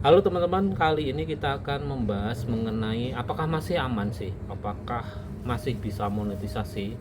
Halo teman-teman, kali ini kita akan membahas mengenai apakah masih aman sih, apakah masih bisa monetisasi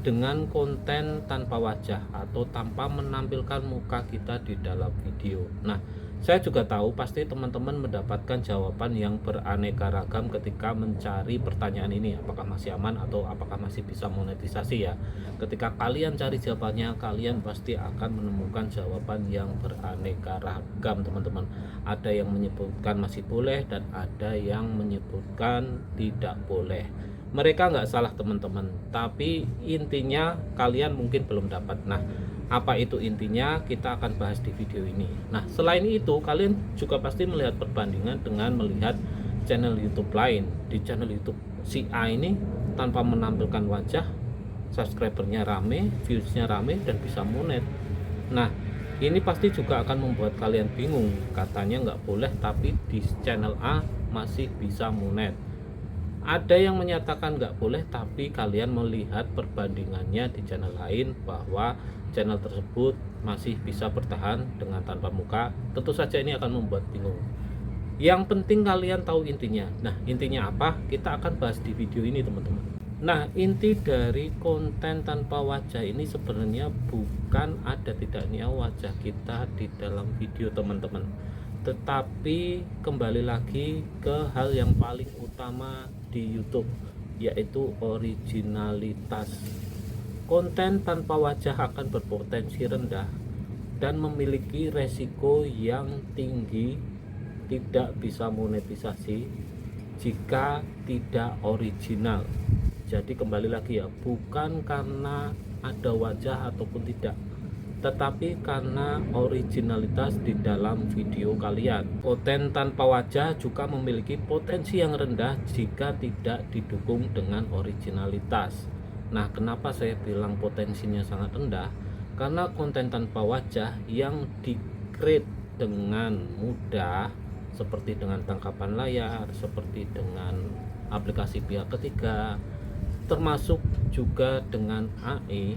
dengan konten tanpa wajah atau tanpa menampilkan muka kita di dalam video. Nah, saya juga tahu pasti teman-teman mendapatkan jawaban yang beraneka ragam ketika mencari pertanyaan ini, apakah masih aman atau apakah masih bisa monetisasi ya. Ketika kalian cari jawabannya, kalian pasti akan menemukan jawaban yang beraneka ragam teman-teman. Ada yang menyebutkan masih boleh dan ada yang menyebutkan tidak boleh. Mereka nggak salah teman-teman, tapi intinya kalian mungkin belum dapat. Nah, apa itu intinya, kita akan bahas di video ini. Nah, selain itu kalian juga pasti melihat perbandingan dengan melihat channel YouTube lain. Di channel YouTube si A ini tanpa menampilkan wajah, subscribernya rame, viewsnya rame, dan bisa monet. Nah, ini pasti juga akan membuat kalian bingung. Katanya nggak boleh, tapi di channel A masih bisa monet. Ada yang menyatakan nggak boleh, tapi kalian melihat perbandingannya di channel lain bahwa channel tersebut masih bisa bertahan dengan tanpa muka. Tentu saja ini akan membuat bingung. Yang penting kalian tahu intinya. Nah, intinya apa? Kita akan bahas di video ini teman-teman. Nah, inti dari konten tanpa wajah ini sebenarnya bukan ada tidaknya wajah kita di dalam video teman-teman, tetapi kembali lagi ke hal yang paling utama di YouTube, yaitu originalitas. Konten tanpa wajah akan berpotensi rendah dan memiliki resiko yang tinggi tidak bisa monetisasi jika tidak original. Jadi kembali lagi ya, bukan karena ada wajah ataupun tidak, tetapi karena originalitas di dalam video kalian. Konten tanpa wajah juga memiliki potensi yang rendah jika tidak didukung dengan originalitas. Nah, kenapa saya bilang potensinya sangat rendah? Karena konten tanpa wajah yang di-create dengan mudah, seperti dengan tangkapan layar, seperti dengan aplikasi pihak ketiga, termasuk juga dengan AI,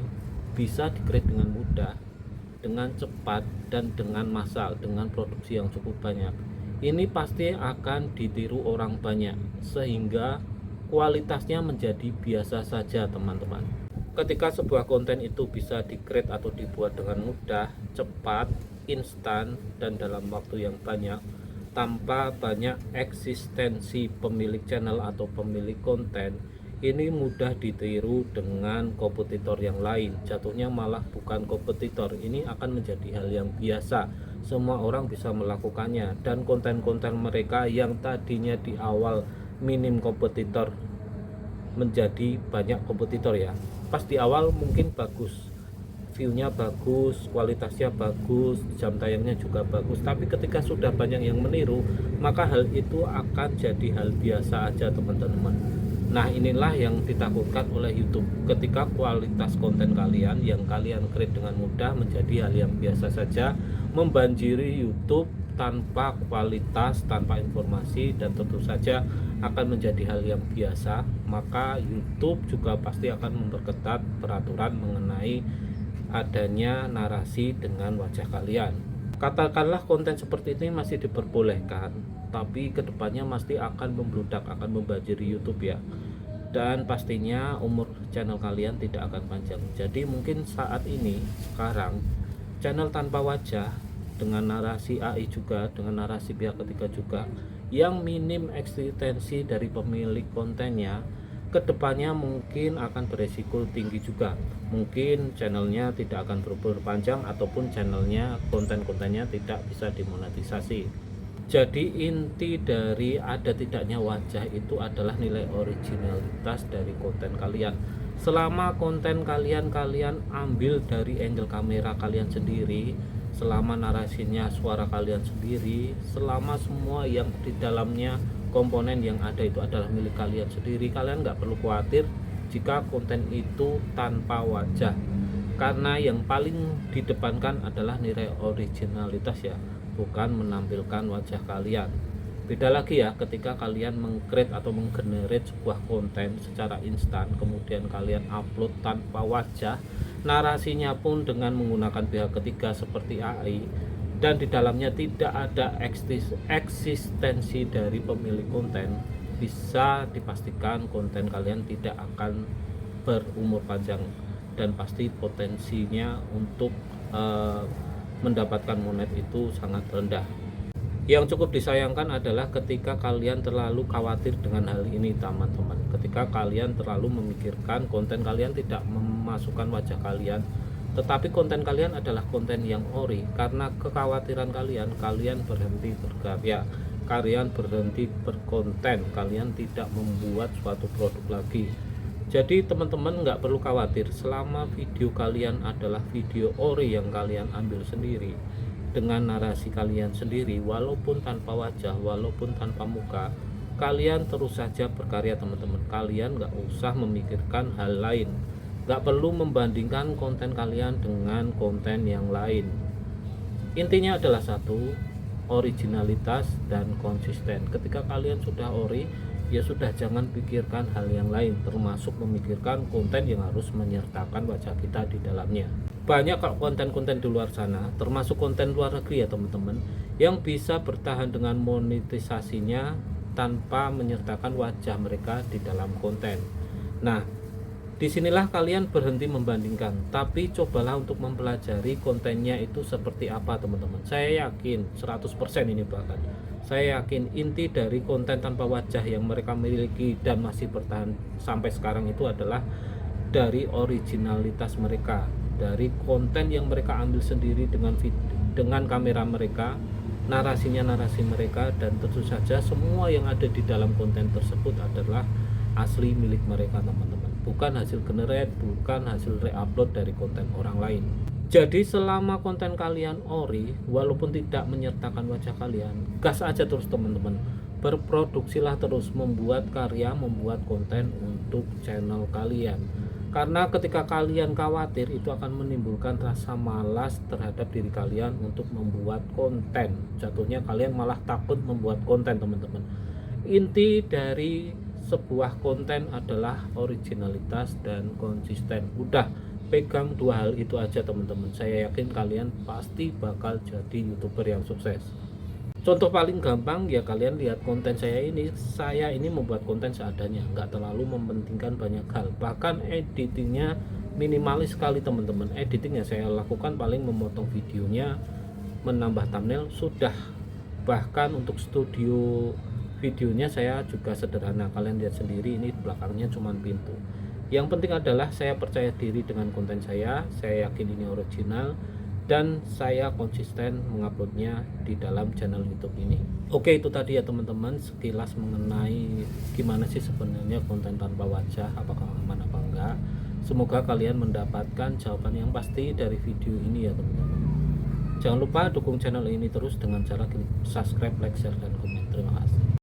bisa di-create dengan mudah, dengan cepat, dan dengan massal, dengan produksi yang cukup banyak. Ini pasti akan ditiru orang banyak, sehingga kualitasnya menjadi biasa saja teman-teman. Ketika sebuah konten itu bisa di-create atau dibuat dengan mudah, cepat, instan, dan dalam waktu yang banyak, tanpa banyak eksistensi pemilik channel atau pemilik konten, ini mudah ditiru dengan kompetitor yang lain. Jatuhnya malah bukan kompetitor, ini akan menjadi hal yang biasa, semua orang bisa melakukannya. Dan konten-konten mereka yang tadinya di awal minim kompetitor menjadi banyak kompetitor ya. Pas di awal mungkin bagus, viewnya bagus, kualitasnya bagus, jam tayangnya juga bagus, tapi ketika sudah banyak yang meniru, maka hal itu akan jadi hal biasa aja teman-teman. Nah, inilah yang ditakutkan oleh YouTube, ketika kualitas konten kalian yang kalian create dengan mudah menjadi hal yang biasa saja, membanjiri YouTube tanpa kualitas, tanpa informasi, dan tentu saja akan menjadi hal yang biasa. Maka YouTube juga pasti akan memperketat peraturan mengenai adanya narasi dengan wajah kalian. Katakanlah konten seperti ini masih diperbolehkan, tapi kedepannya pasti akan membludak, akan membanjiri YouTube ya. Dan pastinya umur channel kalian tidak akan panjang. Jadi mungkin saat ini, sekarang, channel tanpa wajah dengan narasi AI juga, dengan narasi pihak ketiga juga, yang minim eksistensi dari pemilik kontennya, kedepannya mungkin akan beresiko tinggi juga. Mungkin channelnya tidak akan berpanjang, ataupun channelnya, konten-kontennya tidak bisa dimonetisasi. Jadi inti dari ada tidaknya wajah itu adalah nilai originalitas dari konten kalian. Selama konten kalian ambil dari angle kamera kalian sendiri, selama narasinya suara kalian sendiri, selama semua yang di dalamnya komponen yang ada itu adalah milik kalian sendiri, kalian nggak perlu khawatir jika konten itu tanpa wajah, karena yang paling didepankan adalah nilai originalitas ya, bukan menampilkan wajah kalian. Beda lagi ya ketika kalian meng-create atau menggenerate sebuah konten secara instan, kemudian kalian upload tanpa wajah, narasinya pun dengan menggunakan pihak ketiga seperti AI, dan di dalamnya tidak ada eksistensi dari pemilik konten, bisa dipastikan konten kalian tidak akan berumur panjang dan pasti potensinya untuk mendapatkan monet itu sangat rendah. Yang cukup disayangkan adalah ketika kalian terlalu khawatir dengan hal ini teman-teman, ketika kalian terlalu memikirkan konten kalian tidak memasukkan wajah kalian, tetapi konten kalian adalah konten yang ori. Karena kekhawatiran kalian, kalian berhenti berkarya, kalian berhenti berkonten, kalian tidak membuat suatu produk lagi. Jadi teman-teman nggak perlu khawatir, selama video kalian adalah video ori yang kalian ambil sendiri dengan narasi kalian sendiri, walaupun tanpa wajah, walaupun tanpa muka, kalian terus saja berkarya teman-teman. Kalian nggak usah memikirkan hal lain, nggak perlu membandingkan konten kalian dengan konten yang lain. Intinya adalah satu, originalitas dan konsisten. Ketika kalian sudah ori, ya sudah, jangan pikirkan hal yang lain, termasuk memikirkan konten yang harus menyertakan wajah kita di dalamnya. Banyak kok konten-konten di luar sana, termasuk konten luar negeri ya teman-teman, yang bisa bertahan dengan monetisasinya tanpa menyertakan wajah mereka di dalam konten. Nah, disinilah kalian berhenti membandingkan, tapi cobalah untuk mempelajari kontennya itu seperti apa teman-teman. Saya yakin 100% ini, bahkan saya yakin inti dari konten tanpa wajah yang mereka miliki dan masih bertahan sampai sekarang itu adalah dari originalitas mereka, dari konten yang mereka ambil sendiri dengan kamera mereka, narasinya narasi mereka, dan tentu saja semua yang ada di dalam konten tersebut adalah asli milik mereka teman-teman, bukan hasil generate, bukan hasil reupload dari konten orang lain. Jadi selama konten kalian ori, walaupun tidak menyertakan wajah kalian, gas aja terus teman-teman, berproduksilah terus, membuat karya, membuat konten untuk channel kalian. Karena ketika kalian khawatir, itu akan menimbulkan rasa malas terhadap diri kalian untuk membuat konten. Jatuhnya kalian malah takut membuat konten teman-teman. Inti dari sebuah konten adalah originalitas dan konsisten. Udah, pegang dua hal itu aja teman-teman. Saya yakin kalian pasti bakal jadi YouTuber yang sukses. Contoh paling gampang ya, kalian lihat konten saya ini. Saya ini membuat konten seadanya, nggak terlalu mementingkan banyak hal. Bahkan editingnya minimalis sekali teman-teman. Editing yang saya lakukan paling memotong videonya, menambah thumbnail, sudah. Bahkan untuk studio videonya saya juga sederhana, kalian lihat sendiri, ini belakangnya cuma pintu. Yang penting adalah saya percaya diri dengan konten saya yakin ini original, dan saya konsisten menguploadnya di dalam channel YouTube ini. Oke, itu tadi ya teman-teman, sekilas mengenai gimana sih sebenarnya konten tanpa wajah, apakah aman apa enggak. Semoga kalian mendapatkan jawaban yang pasti dari video ini ya teman-teman. Jangan lupa dukung channel ini terus dengan cara klik subscribe, like, share, dan komen. Terima kasih.